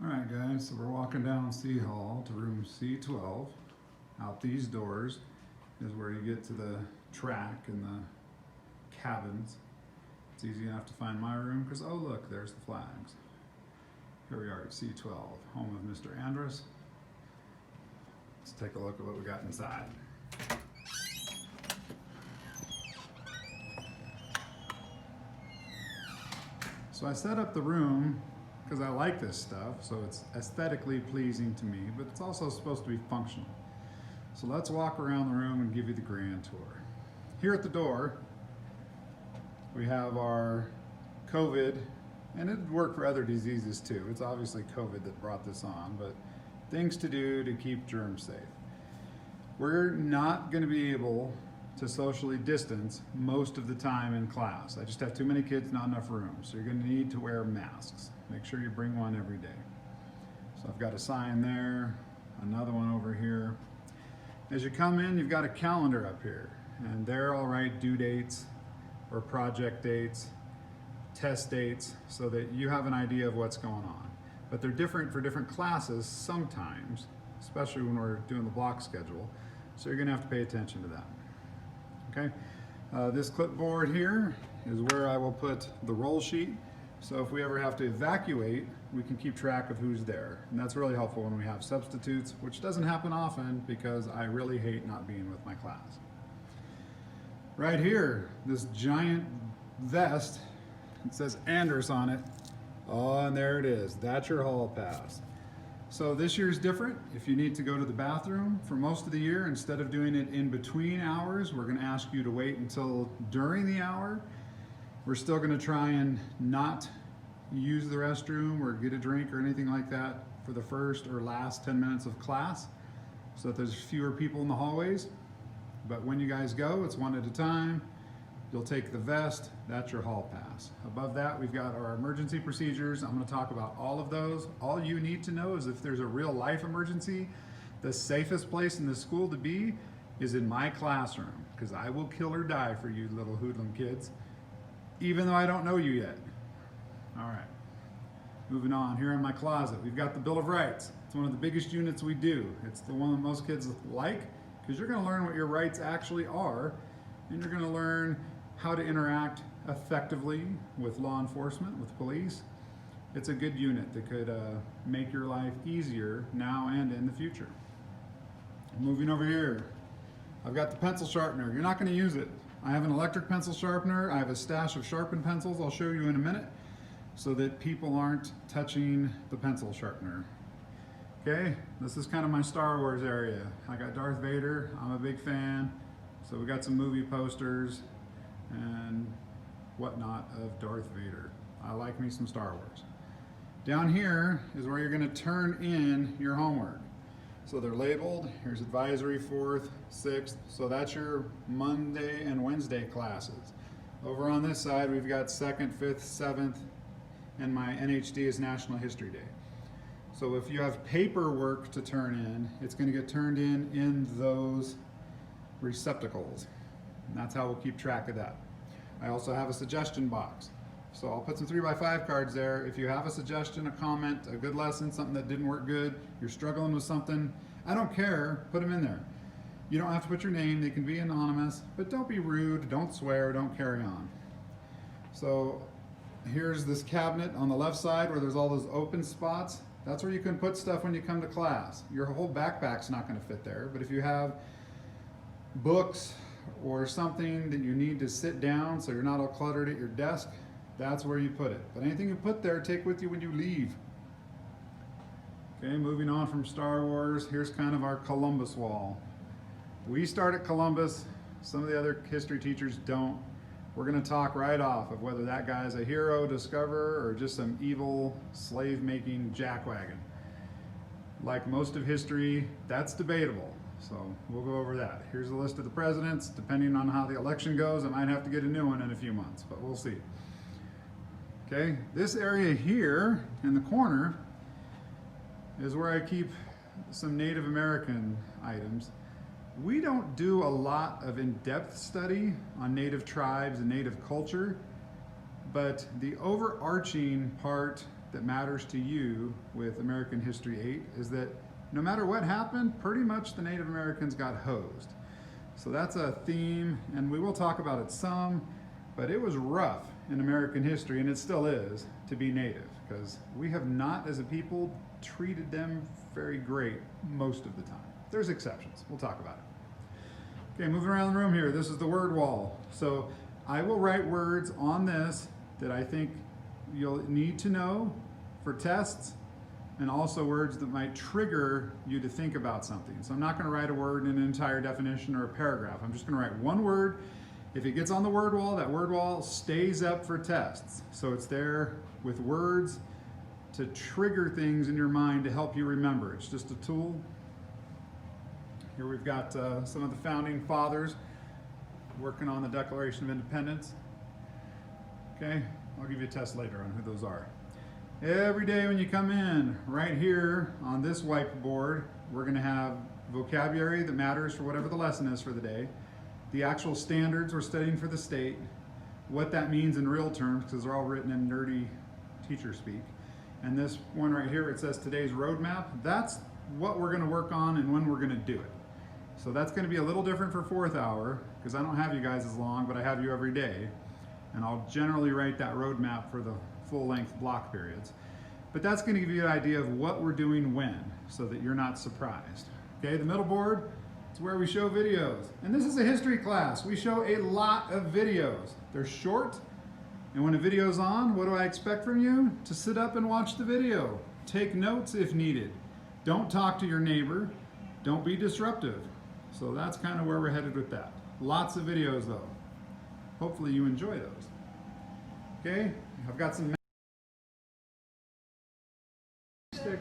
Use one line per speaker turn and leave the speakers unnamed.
Alright guys, so we're walking down C Hall to room C12. Out these doors is where you get to the track and the cabins. It's easy enough to find my room because, oh look, there's the flags. Here we are at C12, home of Mr. Andrus. Let's take a look at what we got inside. So I set up the room because I like this stuff, so it's aesthetically pleasing to me, but it's also supposed to be functional. So let's walk around the room and give you the grand tour. Here at the door, we have our COVID, and it'd work for other diseases too. It's obviously COVID that brought this on, but things to do to keep germs safe. We're not going to be able to socially distance most of the time in class. I just have too many kids, not enough room. So you're going to need to wear masks. Make sure you bring one every day. So I've got a sign there, another one over here. As you come in, you've got a calendar up here, and there I'll write due dates or project dates, test dates, so that you have an idea of what's going on. But they're different for different classes sometimes, especially when we're doing the block schedule. So you're going to have to pay attention to that. Okay, this clipboard here is where I will put the roll sheet. So if we ever have to evacuate, we can keep track of who's there. And that's really helpful when we have substitutes, which doesn't happen often because I really hate not being with my class. Right here, this giant vest, it says Andrus on it. Oh, and there it is. That's your hall pass. So this year's different. If you need to go to the bathroom for most of the year, instead of doing it in between hours, we're going to ask you to wait until during the hour. We're still going to try and not use the restroom or get a drink or anything like that for the first or last 10 minutes of class, so that there's fewer people in the hallways. But when you guys go, it's one at a time. You'll take the vest, that's your hall pass. Above that, we've got our emergency procedures. I'm going to talk about all of those. All you need to know is if there's a real life emergency, the safest place in the school to be is in my classroom, because I will kill or die for you little hoodlum kids, even though I don't know you yet. All right, moving on. Here in my closet, we've got the Bill of Rights. It's one of the biggest units we do. It's the one that most kids like, because you're going to learn what your rights actually are, and you're going to learn how to interact effectively with law enforcement, with police. It's a good unit that could make your life easier now and in the future. Moving over here, I've got the pencil sharpener. You're not going to use it. I have an electric pencil sharpener. I have a stash of sharpened pencils I'll show you in a minute, so that people aren't touching the pencil sharpener. Okay, this is kind of my Star Wars area. I got Darth Vader. I'm a big fan. So we got some movie posters and whatnot of Darth Vader. I like me some Star Wars. Down here is where you're going to turn in your homework. So they're labeled. Here's advisory 4th, 6th. So that's your Monday and Wednesday classes. Over on this side, we've got 2nd, 5th, 7th, and my NHD is National History Day. So if you have paperwork to turn in, it's going to get turned in those receptacles. And that's how we'll keep track of that. I also have a suggestion box. So I'll put some 3x5 cards there. If you have a suggestion, a comment, a good lesson, something that didn't work good, you're struggling with something, I don't care, put them in there. You don't have to put your name, they can be anonymous, but don't be rude, don't swear, don't carry on. So here's this cabinet on the left side where there's all those open spots. That's where you can put stuff when you come to class. Your whole backpack's not going to fit there, but if you have books or something that you need to sit down so you're not all cluttered at your desk, that's where you put it. But anything you put there, take with you when you leave. Okay, moving on from Star Wars, here's kind of our Columbus wall. We start at Columbus, some of the other history teachers don't. We're going to talk right off of whether that guy's a hero, discoverer, or just some evil slave-making jackwagon. Like most of history, that's debatable. So we'll go over that. Here's a list of the presidents. Depending on how the election goes, I might have to get a new one in a few months, but we'll see. Okay, this area here in the corner is where I keep some Native American items. We don't do a lot of in-depth study on Native tribes and Native culture, but the overarching part that matters to you with American History 8 is that no matter what happened, pretty much the Native Americans got hosed. So that's a theme, and we will talk about it some, but it was rough in American history, and it still is, to be Native, because we have not, as a people, treated them very great most of the time. There's exceptions. We'll talk about it. Okay, moving around the room here. This is the word wall. So I will write words on this that I think you'll need to know for tests, and also words that might trigger you to think about something. So I'm not going to write a word in an entire definition or a paragraph. I'm just going to write one word. If it gets on the word wall, that word wall stays up for tests. So it's there with words to trigger things in your mind to help you remember. It's just a tool. Here we've got some of the founding fathers working on the Declaration of Independence. Okay, I'll give you a test later on who those are. Every day when you come in, right here on this whiteboard, we're going to have vocabulary that matters for whatever the lesson is for the day, the actual standards we're studying for the state, what that means in real terms, because they're all written in nerdy teacher speak. And this one right here, it says today's roadmap. That's what we're going to work on and when we're going to do it. So that's going to be a little different for fourth hour, because I don't have you guys as long, but I have you every day. And I'll generally write that roadmap for the full-length block periods. But that's going to give you an idea of what we're doing when, so that you're not surprised. Okay, the middle board is where we show videos. And this is a history class. We show a lot of videos. They're short, and when a video's on, what do I expect from you? To sit up and watch the video. Take notes if needed. Don't talk to your neighbor. Don't be disruptive. So that's kind of where we're headed with that. Lots of videos though. Hopefully you enjoy those. Okay, I've got some stick.